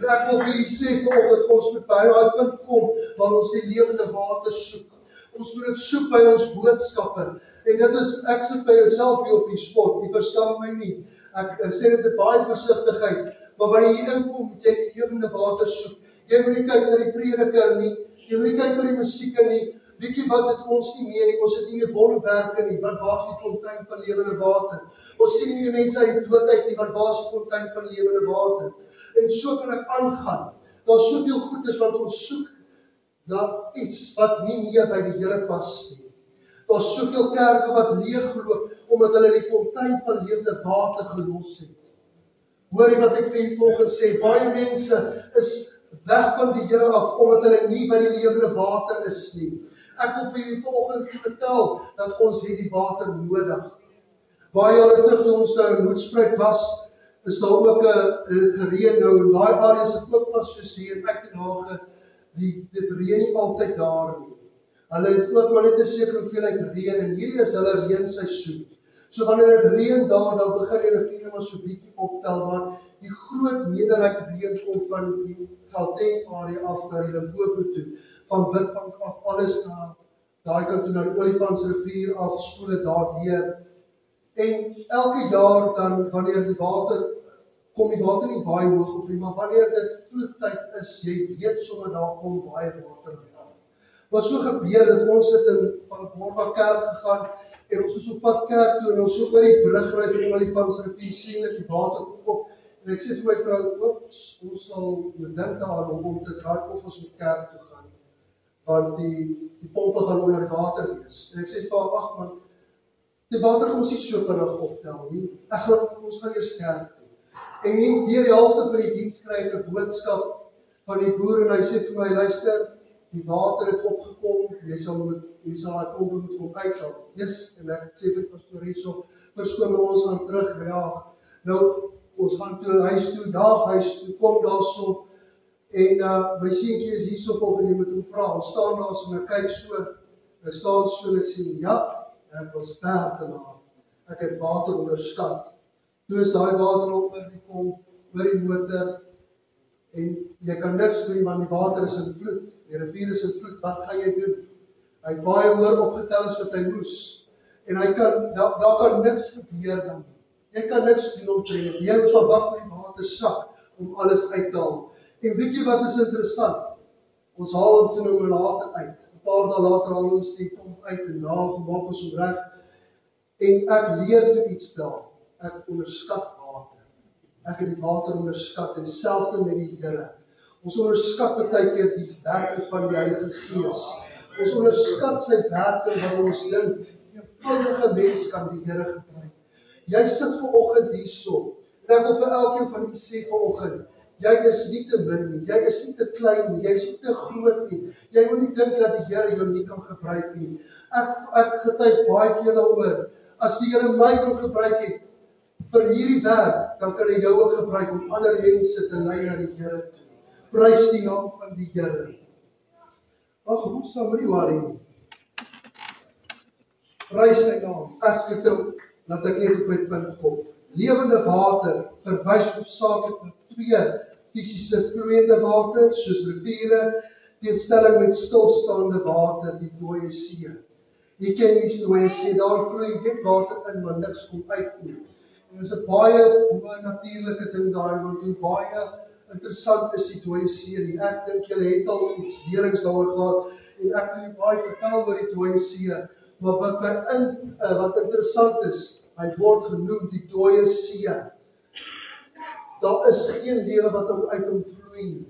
C: En ek wil vir julle sê vanoggend, ons moet by daai punt kom waar ons die lewende water soek. Ons moet dit soek by ons boodskappe. En dit is, ek sit by jouself hier op die spot, jy verstaan my nie. Ek sê dit met baie versigtigheid, maar wanneer jy inkom, moet jy die lewende water soek. Jy moet nie kyk na die prediker nie, jy moet nie kyk na die musieke nie. Weet jy wat, het ons nie meer nie, ons het nie meer wonderwerke nie, want waar is die fontein van lewende water? Ons sien nie meer mense uit die dood uit nie, want waar is die fontein van lewende water? En so kan ek aangaan. Daar is soveel goeders wat ons soek na iets wat nie meer by die Here pas nie. Daar is soveel kerke wat leegloop, omdat hulle die fontein van lewende water gelos het. Hoor jy wat ek vir julle volgens sê, baie mense is weg van die Here af, omdat hulle nie by die lewende water is nie. Ek wil vir julle vanoggend vertel, dat ons het die water nodig. Baie jare terug toe ons nou in Hoedspruit was, is daar ook gereën nou, en daai areas het ook pas soos hier, en ek en dit reën nie altyd daar nie. Hulle het ook maar net 'n sekere hoeveelheid reën, en hierdie is hulle reënseisoen. So wanneer dit reën daar, dan begin die riviere maar so bietjie optel, maar die groot meerderheid reën kom van die Gauteng area af na die Limpopo toe, van Witbank af, alles na daai kant toe na die Olifantsrivier af, spoel dit daardeur. En elke jaar dan, wanneer die water, kom die water nie baie hoog op nie, maar wanneer dit vloedtyd is, jy weet sommer daar kom baie water af. Maar so gebeur dat ons het in Paramaribo kerk gegaan, en ons is op pad kerk toe, en ons so oor die brug ry van die Olifantsrivier, sien ek die water kom op, en ek sê vir my vrou, oeps, ons sal dink daaraan om te draai of ons moet kerk toe gaan, want die pompe gaan onder die water wees. En ek sê vir haar, wag man, die water gaan ons nie so vinnig optel nie, ons gaan eers kerk toe. En nie deur die helfte van die diens kry ek 'n boodskap van die boer, en hy sê vir my, luister, die water het opgekom, jy sal daai pompe moet kom uithaal. Yes, en ek sê vir die pastoor hierso, verskoon ons gaan terugjaag. Nou, ons gaan toe huis toe, huis toe, kom daarso, en my seentjie is hierso volgens jy moet hom vra, ons staan daar so, en ek kyk so, ek staan so, en ek sê, ja, ek was ver te laat, ek het water onderskat. Toe is daai water op kom, oor die motor, en jy kan niks doen, want die water is in vloed, die rivier is in vloed, wat gaan jy doen? Hy het baie hoër opgetel as wat hy moes, en daar kan niks gebeur dan. Jy kan niks doen om te red, jy moet maar wag met die water sak, om alles uit te haal. En weet jy wat is interessant? Ons haal hom toe nou later uit, 'n paar dae later haal ons die pomp uit, en maak ons hom reg, en ek leer toe iets daar, ek onderskat water. Ek het die water onderskat, en selfde met die Here. Ons onderskat baie keer die werking van die Heilige Gees. Ons onderskat sy werking, wat ons dink, 'n eenvoudige mens kan die Here gebruik. Jy sit vanoggend hierso, En ek wil vir elkeen van u sê vanoggend, jy is nie te min nie, jy is nie te klein nie, jy is nie te groot nie. Jy moet nie dink dat die Here jou nie kan gebruik nie. Ek getuig baie keer daaroor. As die Here my kan gebruik het vir hierdie werk, dan kan hy jou ook gebruik om ander mense te lei na die Here toe. Prys die naam van die Here. Ag, hoe sal my nie worry nie. Prys sy naam. Ek het laat ek net op my punt kom. Lewende water verwys hoofsaaklik na twee fisiese vloeiende water, soos riviere, teenstelling met stilstaande water, die dooie see. Jy ken die dooie see, daar vloei net water in, maar niks kom uit nie. En dit is 'n baie natuurlike ding daai, want hoe baie interessant is die dooie see nie. Ek dink julle het al iets leerings daaroor gehad, en ek wil nie baie vertel oor die dooie see, maar wat interessant is, hy word genoem die dooie see. Daar is geen lewe wat uit hom vloei nie.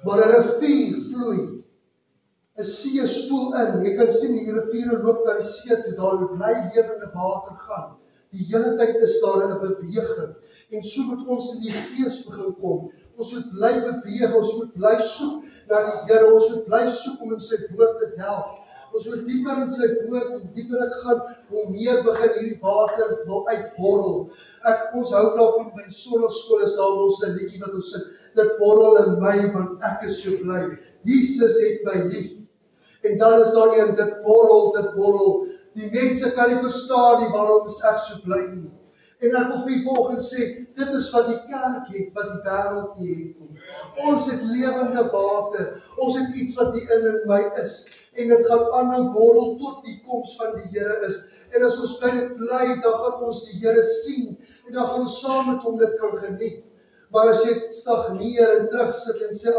C: Maar 'n rivier vloei. 'n See spoel in. Jy kan sien die riviere loop na die see toe, daar bly lewende water gaan. Die hele tyd is daar 'n beweging. En so moet ons in die gees begin kom. Ons moet bly beweeg, ons moet bly soek na die Here, ons moet bly soek om in sy woord te delf. Ons moet dieper in sy woord, hoe dieper ek gaan, hoe meer begin hierdie water wil uitborrel. Ons hou daarvan by die sonnaskool is daar ons 'n liedjie wat ons sing, dit borrel in my, want ek is so bly. Jesus het my lief. En dan is daar een, dit borrel. Die mense kan nie verstaan nie, waarom is ek so bly nie. En ek wil vir u volgens sê, dit is wat die kerk het, wat die wêreld nie het nie. Ons het lewende water, ons het iets wat hier in my is, en dit gaan aanhou borrel tot die koms van die Here is. En as ons by dit bly, dan gaan ons die Here sien, en dan gaan ons saam met hom dit kan geniet. Maar as jy stagneer en terugsit en sê,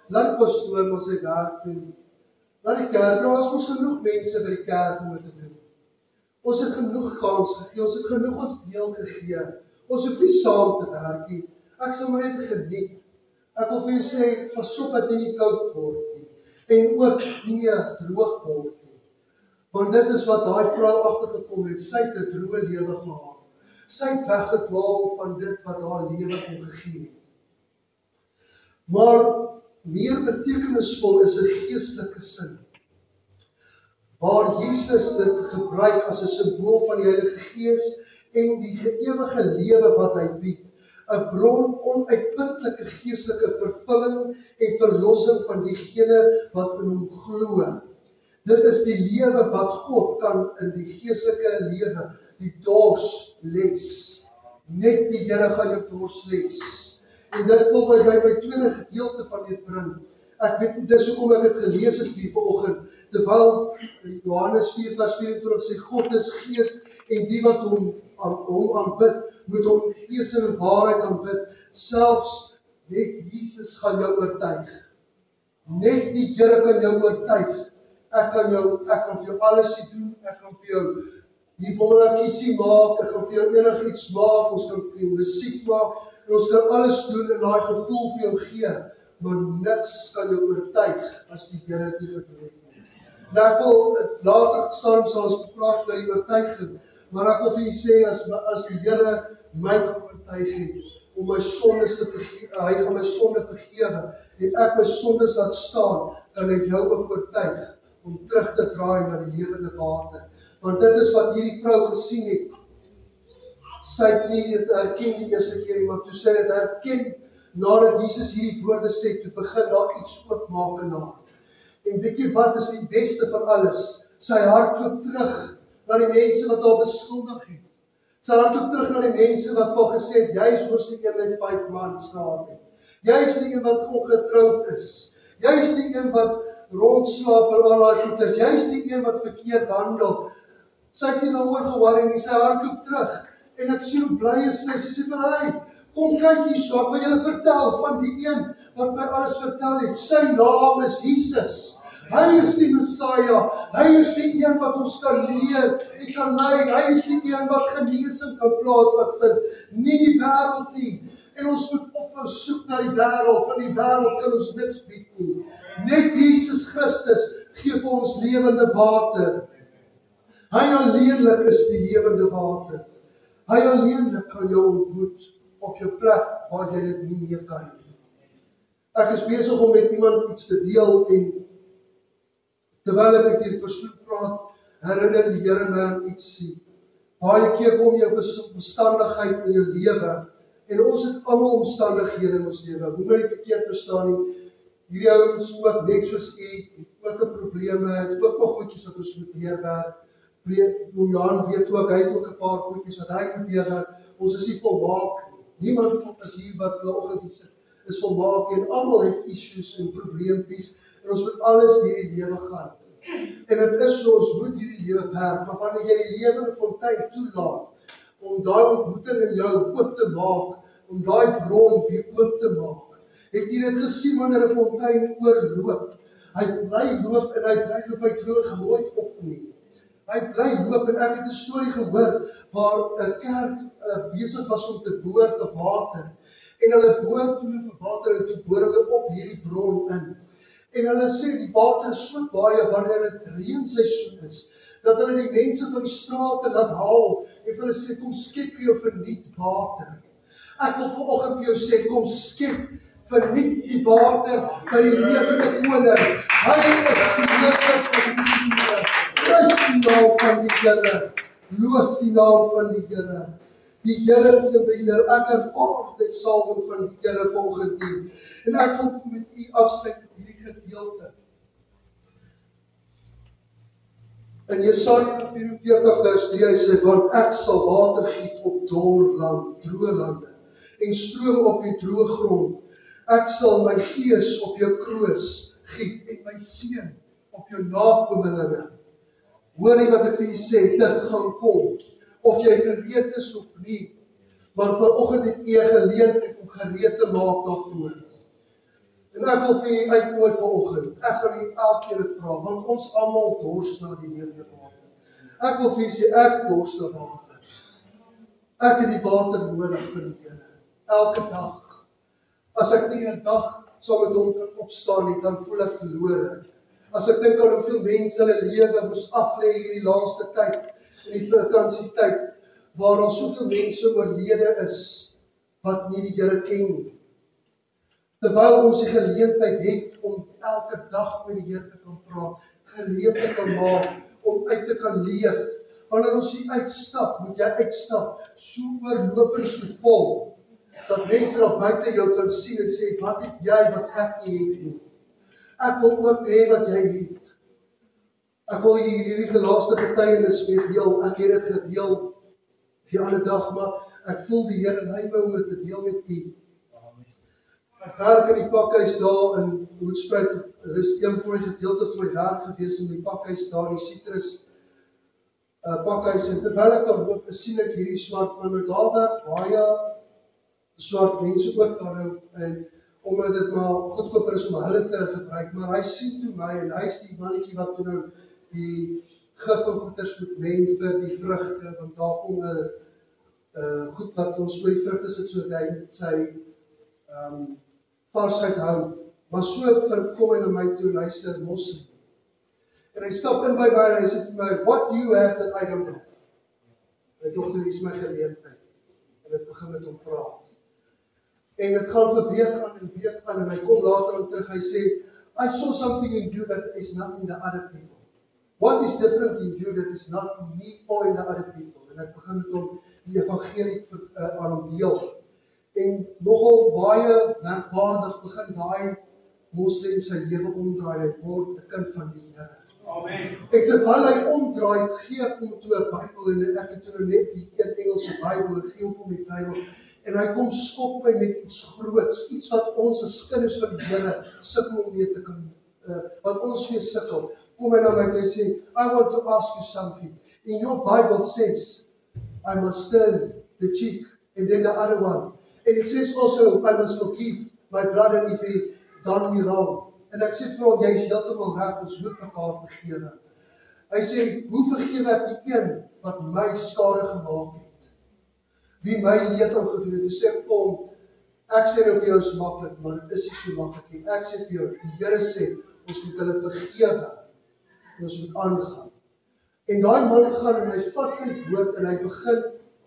C: laat die pastoor maar sy werk doen. Laat die kerk, ons mos genoeg mense by die kerk om te doen. Ons het genoeg kans gegee, ons het genoeg ons deel gegee. Ons hoef nie saam te werk nie. Ek sal maar net geniet. Ek wil vir jou sê, pas op dat jy nie koud word nie. En ook nie droog word nie. Want dit is wat daai vrou agtergekom het. Sy het 'n droë lewe gehad. Sy het weggedwaal van dit wat haar lewe kon gegee het. Maar meer betekenisvol is 'n geestelike sin. Waar Jesus dit gebruik as 'n simbool van die Heilige Gees en die ewige lewe wat hy bied. 'n bron onuitputlike geestelike vervulling en verlossing van diegene wat in hom glo. Dit is die lewe wat God kan in die geestelike lewe, die dors les. Net die Here gaan jou dors les. En dit wil my by my tweede gedeelte van dit bring. Ek weet nie, dis hoekom ek dit gelees het vir vanoggend, terwyl Johannes 4 vers 24 sê, God is gees, en die wat hom aanbid, moet hom in gees en in waarheid aanbid. Selfs net Jesus gaan jou oortuig. Net die Here kan jou oortuig. Ek kan vir jou alles doen, ek kan vir jou die bollakiesie maak, ek kan vir jou enigiets maak, ons kan vir jou musiek maak, en ons kan alles doen en daai gevoel vir jou gee, maar niks kan jou oortuig as die Here dit nie gedoen het nie. Nou ek wil later staan sal ons praat oor die oortuiging, maar ek wil vir julle sê, as die Here my oortuig het, om my sondes te vergewe, hy gaan my sonde vergewe, en ek my sondes laat staan, kan hy jou ook oortuig, om terug te draai na die lewende water. Want dit is wat hierdie vrou gesien het. Sy het nie dit herken die eerste keer nie, maar toe sy dit herken, nadat Jesus hierdie woorde sê, toe begin daar iets oopmaak in haar. En weet jy wat is die beste van alles? Sy hart loop terug na die mense wat haar beskuldig het. Sy hart loop terug na die mense wat vir gesê het, jy is mos nie een met 5 mans gehad het. Jy is die een wat ongetroud is. Jy is die een wat rondslaap en al daai goeders. Jy is die een wat verkeerd handel. Sy het nie daaroor geworry nie, sy hart loop terug. En ek sien hoe bly is sy. Sy sê van hy, kom kyk hierso, ek wil julle vertel van die een wat my alles vertel het. Sy naam is Jesus. Hy is die Messiah. Hy is die een wat ons kan leer en kan lei. Hy is die een wat genesing kan plaas laat vind. Nie die wêreld nie. En ons moet ophou soek na die wêreld, want die wêreld kan ons niks bied nie. Net Jesus Christus gee vir ons lewende water. Hy alleenlik is die lewende water. Hy alleenlik kan jou ontmoet op jou plek waar jy dit nie meer kan nie. Ek is besig om met iemand iets te deel en terwyl ek met hierdie persoon praat, herinner die Here my aan iets sien. Baie keer kom jy op 'n omstandigheid in jou lewe en ons het almal omstandighede in ons lewe. Moet nou nie verkeerd verstaan nie. Hierdie ouens ook net soos het ook 'n probleme, het ook maar goedjies wat ons moet deurwerk. Johan weet ook, hy het ook 'n paar goedjies wat hy moet deurwerk. Ons is nie volmaak nie. Niemand is hier wat vanoggend is volmaak en almal het issues en probleempies en ons moet alles deur die lewe gaan. En dit is so, ons moet hierdie lewe werk, maar wanneer jy die lewende fontein toelaat om daai ontmoeting in jou oop te maak, om daai bron weer oop te maak. Het jy dit gesien wanneer 'n fontein oorloop? Hy bly loop en hy bly loop, hy droog nooit op nie. Hy bly loop en ek het 'n storie gehoor waar 'n kerk besig was om te boor te water. En hulle boor toe vir water en toe boor hulle op hierdie bron in. En hulle sê die water is so baie wanneer dit reenseisoen is, dat hulle die mense van die strate laat haal en hulle sê kom skep vir jou verniet water. Ek wil vanoggend vir jou sê kom skep verniet die water by die lewende koning. Hy is die heerser van die Here. Prys die naam van die Here. Loof die naam van die Here. Die Here is in beheer. Ek ervaar die salwing van die Here vanoggend hier. En ek wil met u afsluit met hierdie gedeelte. In Jesaja 44 vers 3 hy sê, want ek sal water giet op droë lande en strome op die droë grond. Ek sal my gees op jou kroos giet en my seën op jou nakomelinge. Hoor jy wat ek vir julle sê, dit gaan kom. Of jy gereed is of nie, maar vanoggend het jy 'n geleentheid om gereed te maak daarvoor. En ek wil vir julle uitnooi vanoggend. Ek gaan julle elkeen vra, want ons almal dors na die lewende water. Ek wil vir julle sê, ek dors na water. Ek het die water nodig vir die Here. Elke dag. As ek nie 'n dag saam met hom kan opstaan nie, dan voel ek verlore. As ek dink aan hoeveel mense hulle lewe moes aflê hierdie laaste tyd, in die vakansietyd, waar daar soveel mense oorlede is, wat nie die Here ken nie. Terwyl ons die geleentheid het om elke dag met die Here te kan praat, gereed te kan maak, om uit te kan leef. Wanneer ons hier uitstap, moet jy uitstap, so oorlopend so vol, dat mense daar buite jou kan sien en sê, wat het jy wat ek nie het nie. Ek wil ook hê wat jy het. Ek wil hierdie gelaaste getuienis mee deel. Ek het dit gedeel die ander dag, maar ek voel die Here lei my om dit te deel met u. Ek werk in die pakhuis daar in Hoedspruit. Dit is een van my gedeelte van my werk gewees in die pakhuis daar, die Citrus pakhuis. En terwyl ek daar loop, sien ek hierdie swart man. Nou daar werk baie swart mense ook daar nou, en omdat dit maar goedkoper is om hulle te gebruik, maar hy sien toe my, en hy is die mannetjie wat toe nou die gif en goeders moet meng vir die vrugte, want daar kom 'n goed wat ons oor die vrugte sit, so dat hy sy varsheid hou. Maar so kom hy na my toe, en hy sê moslim. En hy stap in by my, en hy sê vir my, what do you have that I don't have? My dogter is my geleentheid, en ek begin met hom praat. En dit gaan vir week aan, en hy kom later aan terug, hy sê, I saw something in you that is not in the other people. What is different in you that is not in me or in the other people? En ek begin met hom die evangelie aan hom deel. En nogal baie merkwaardig begin daai moslim sy lewe omdraai, hy word 'n kind van die Here. Amen. En terwyl hy omdraai, gee ek hom toe 'n Bybel, en ek het toe net die een Engelse Bybel, ek gee hom vir my Bybel, en hy kom skop my met iets groots, iets wat ons as kinders van die Here sukkel om mee te kan, wat ons mee sukkel. Kom hy na my en hy sê, I want to ask you something. In your Bible says, I must turn the cheek, and then the other one. And it says also, I must forgive my brother if he done me wrong. En ek sê vir hom, jy is heeltemal reg, ons moet mekaar vergewe. Hy sê, hoe vergewe ek die een wat my skade gemaak het? Wie my leed aangedoen het? Toe sê ek vir hom, ek sê nou vir jou is maklik, maar dit is nie so maklik nie. Ek sê vir jou, die Here sê, ons moet hulle vergewe, en ons moet aangaan. En daai man gaan, en hy vat my woord, en hy begin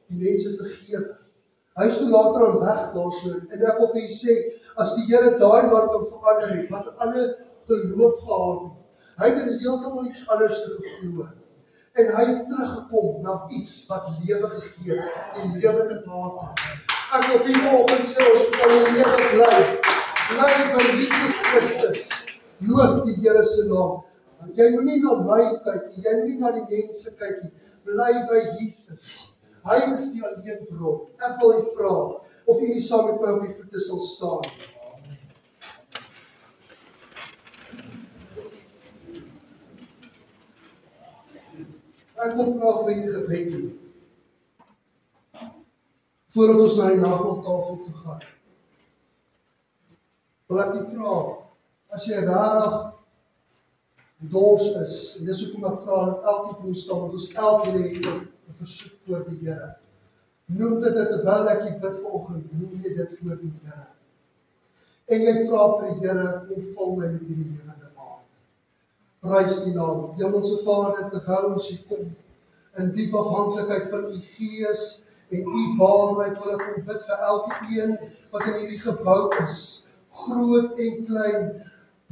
C: die mense vergewe. Hy is toe later aan weg daarso, en ek wil vir julle sê, as die Here daai man kan verander het, wat 'n ander geloof gehad het, hy het in heeltemal iets anders te geglo, en hy het teruggekom na iets wat lewe gegee het, die lewende water. Ek wil vir vanoggend sê, ons moet in die lewe bly by Jesus Christus, loof die Here se naam. Jy moenie na my kyk nie, jy moenie na die mense kyk nie, bly by Jesus. Hy is die alleen bron. Ek wil u vra, of u nie saam met my op die voete sal staan. Ek wil graag vir u gebed doen, voordat ons na die nagmaaltafel toe gaan. Wil ek u vra, as jy rarig dors is, en dis hoekom ek vra dat elkeen van ons staan, want ons elkeen het 'n versoek voor die Here. Noem dit terwyl ek die bid vanoggend, noem jy dit voor die Here. En jy vra vir die Here, kom vul my met hierdie lewende water. Prys die naam, Hemelse Vader, terwyl ons hier kom, in diep afhanklikheid van u Gees en u waarheid, wil ek kom bid vir elke een wat in hierdie gebou is, groot en klein.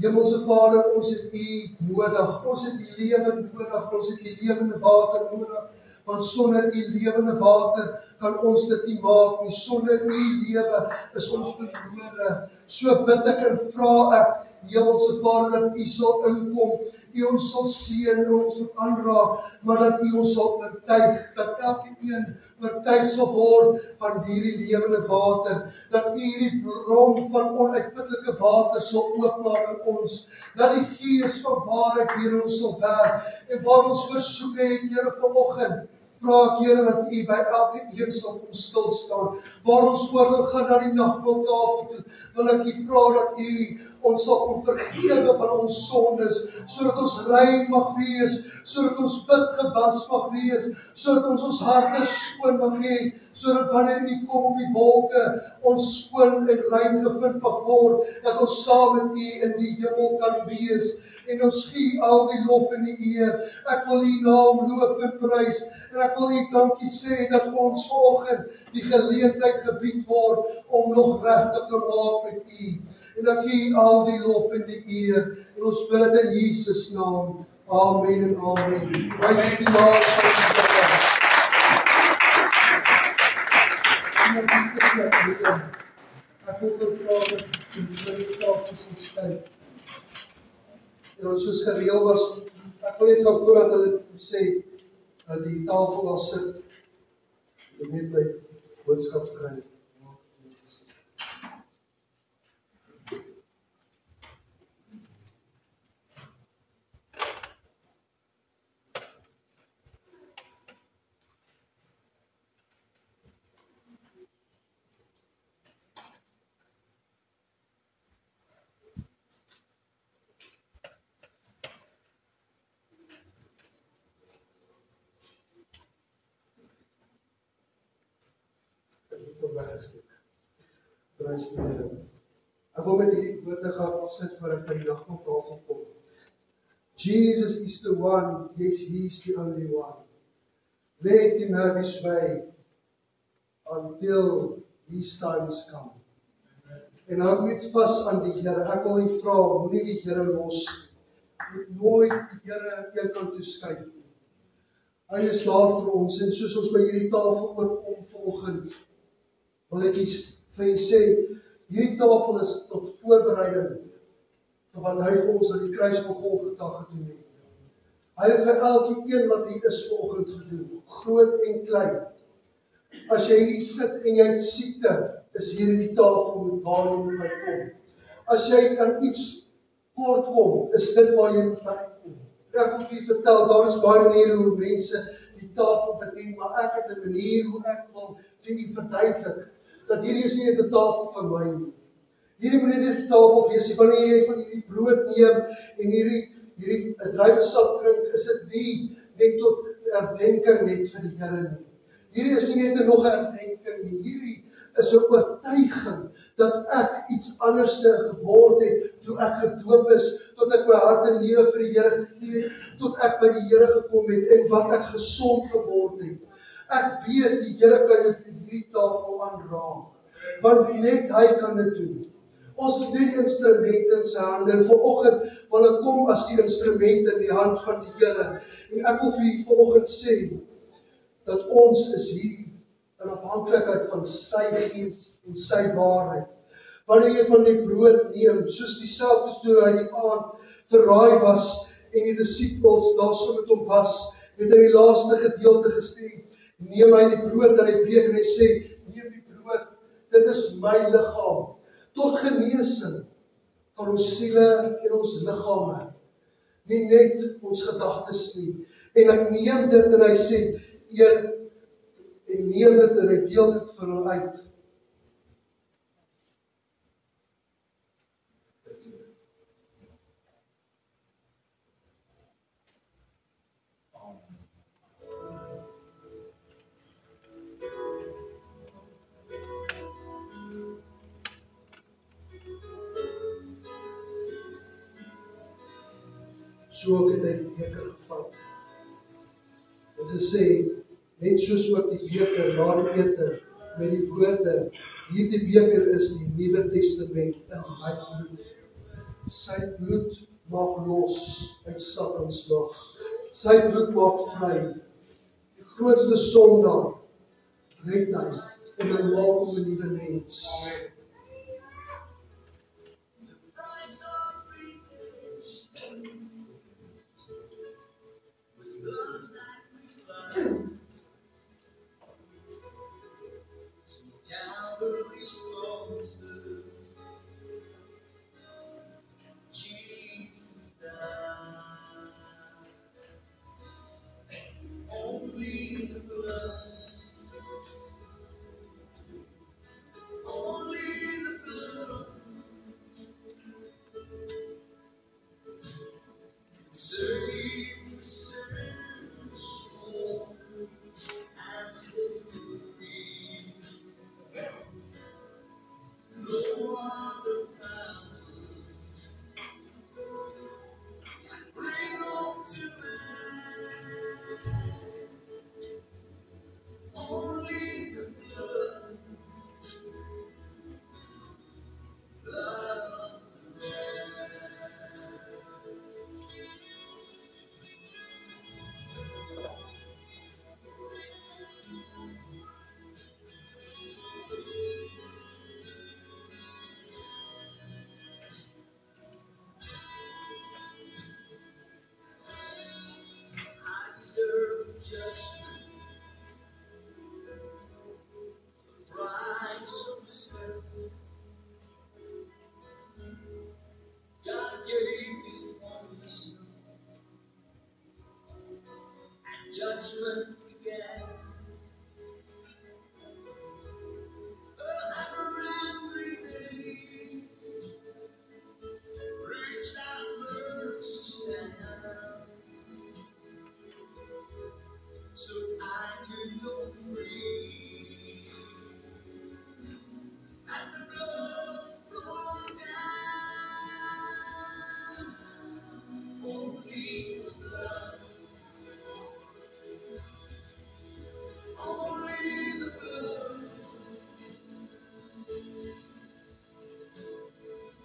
C: Hemelse Vader, ons het u nodig, ons het die lewe nodig, ons het die lewende water nodig, want sonder u lewende water kan ons dit nie maak nie, sonder u lewe is ons verlore. So bid ek en vra ek, Hemelse Vader, dat u sal inkom, u ons sal seën en ons sal aanraak, maar dat u ons sal oortuig, dat elke een oortuig sal word van hierdie lewende water, dat u hierdie bron van onuitputlike water sal oopmaak aan ons, dat die Gees van waarheid deur ons sal werk, en waar ons versoeke het, Here, vanoggend, vra ek, Here, dat u by elke een sal kom stil staan, waar ons oor wil gaan na die nagmaaltafel toe, wil ek u vra dat u ons sal kom vergewe van ons sondes, sodat ons rein mag wees, sodat ons wit gewas mag wees, sodat ons harte skoon mag hê, sodat wanneer u kom op die wolke, ons skoon en rein gevind mag word, dat ons saam met u in die hemel kan wees, en ons gee al die lof en die eer. Ek wil u naam loof en prys, en ek wil u dankie sê dat ons vanoggend die geleentheid gebied word om nog reg te kan maak met u. En dat u al die lof en die eer, en ons bid dit in Jesus naam. Amen en amen. Prys die naam van die Here. Ek wil gevra dat die tafel sal skuif. En ons soos gereël was, ek wil net gaan voordat hulle sê, dat die tafel al sit, en net my boodskap kry. Weggesteek. Prys die Here. Ek wil met hierdie woorde gaan afsit voor ek by die nagmaaltafel kom. Jesus is the one, yes, he is the only one. Let him have his way until his time is come. En hou net vas aan die Here. Ek wil u vra, moenie die Here los. Nooit die Here een kant toe skuif nie. Hy is daar vir ons, en soos ons by hierdie tafel oorkom vanoggend, wil ek iets vir julle sê, hierdie tafel is tot voorbereiding vir wat hy vir ons aan die kruis van Golgotha gedoen het. Hy het vir elke een wat hier is vanoggend gedoen, groot en klein. As jy hier sit en jy het siekte, is hier in die tafel met waar jy moet uitkom. As jy kan iets kort kom, is dit waar jy moet uitkom. Ek wil vir julle vertel, daar is baie maniere hoe mense die tafel bedien, maar ek het 'n manier hoe ek wil vir julle verduidelik, dat hierdie is nie 'n tafel vir my nie. Hierdie moet nie 'n tafel wees nie, wanneer jy van hierdie brood neem en hierdie druiwesap drink, is dit nie net tot herdenking net vir die Here nie. Hierdie is nie net nog 'n herdenking nie, hierdie is 'n oortuiging dat ek iets anderste geword het toe ek gedoop is, tot ek my hart en lewe vir die Here gegee het, tot ek by die Here gekom het en wat ek gesond geword het. Ek weet die Here kan dit in hierdie tafel aanraak, want net hy kan dit doen. Ons is net instrumente in sy hande, en vanoggend wil ek kom as die instrument in die hand van die Here, en ek wil vir u vanoggend sê, dat ons is hier in afhanklikheid van sy gees en sy waarheid. Wanneer jy van die brood neem, soos dieselfde toe hy die aand verraai was, en die disippels daar so met hom was, het hy die laaste gedeelte gesê, neem hy die brood en hy breek en hy sê, neem die brood, dit is my liggaam, tot genesing van ons siele en ons liggame, nie net ons gedagtes nie. En ek neem dit en hy sê, eet en neem dit en hy deel dit vir hulle uit. So ook het hy die beker gevat. En gesê, net soos ook die beker na die ete, met die woorde, hierdie beker is die Nuwe Testament in my bloed. Sy bloed maak los uit Satans mag. Sy bloed maak vry. Die grootste sondaar red hy en hy maak hom 'n nuwe mens.
D: Judgment began. Every day reached out mercy hand, so I could go free. As the blood flowed down, only the blood. Only the blood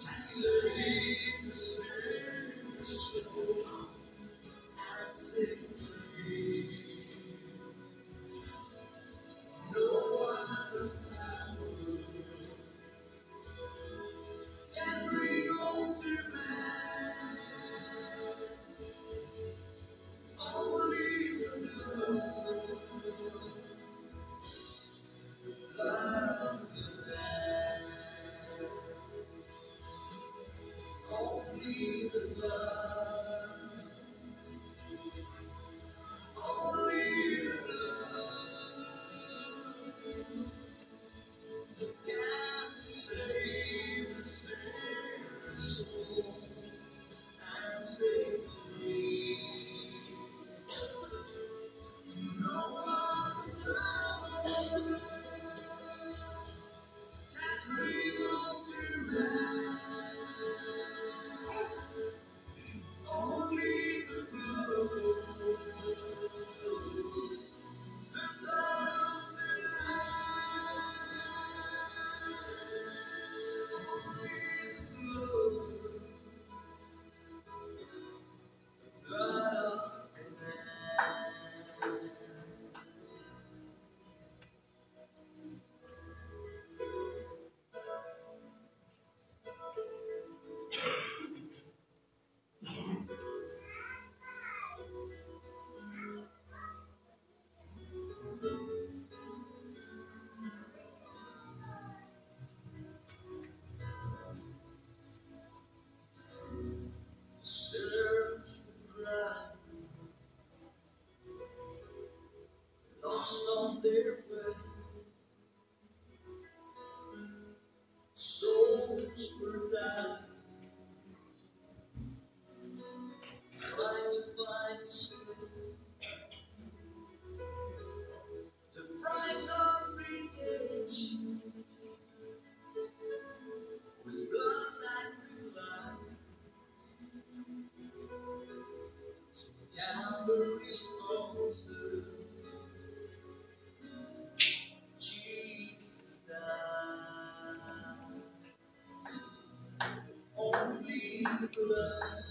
D: can save the sinner's soul and set free. lost on their way. Souls were dying, trying to find escape. The price of redemption was blood sacrifice. So Calvary's altar, Jesus died. Only the blood,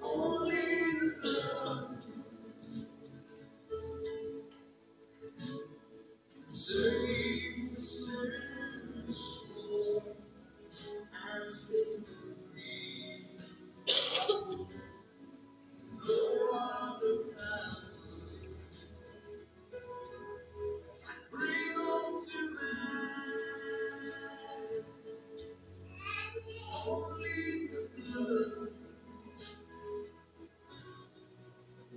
D: only the blood can save the sinner's soul and set them free. No other power can bring hope to man. Only the blood,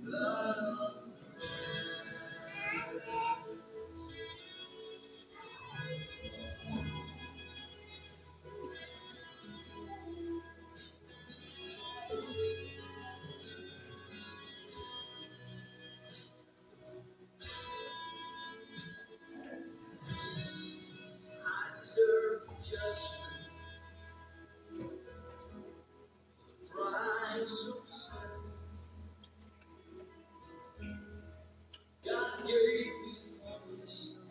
D: blood of the Lamb. I deserve judgment for the price of sin. God gave His only Son,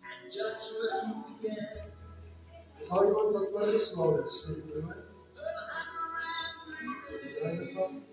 D: and judgment began.
C: Is daar iemand wat oorgeslaan is? Weet jy,
D: The hammer and
C: Daar is dan.